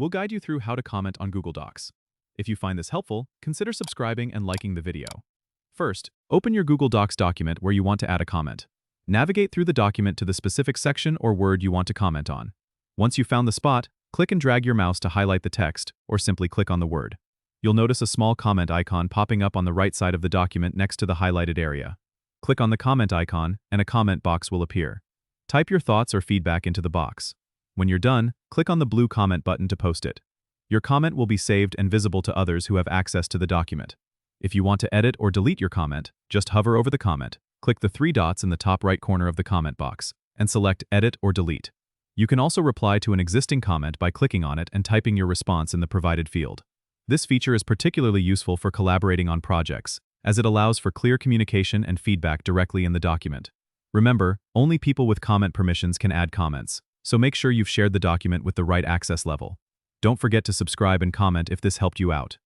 we'll guide you through how to comment on Google Docs. If you find this helpful, consider subscribing and liking the video. First, open your Google Docs document where you want to add a comment. Navigate through the document to the specific section or word you want to comment on. Once you've found the spot, click and drag your mouse to highlight the text, or simply click on the word. You'll notice a small comment icon popping up on the right side of the document next to the highlighted area. Click on the comment icon, and a comment box will appear. Type your thoughts or feedback into the box. When you're done, click on the blue comment button to post it. Your comment will be saved and visible to others who have access to the document. If you want to edit or delete your comment, just hover over the comment, click the three dots in the top right corner of the comment box, and select Edit or Delete. You can also reply to an existing comment by clicking on it and typing your response in the provided field. This feature is particularly useful for collaborating on projects, as it allows for clear communication and feedback directly in the document. Remember, only people with comment permissions can add comments, so make sure you've shared the document with the right access level. Don't forget to subscribe and comment if this helped you out.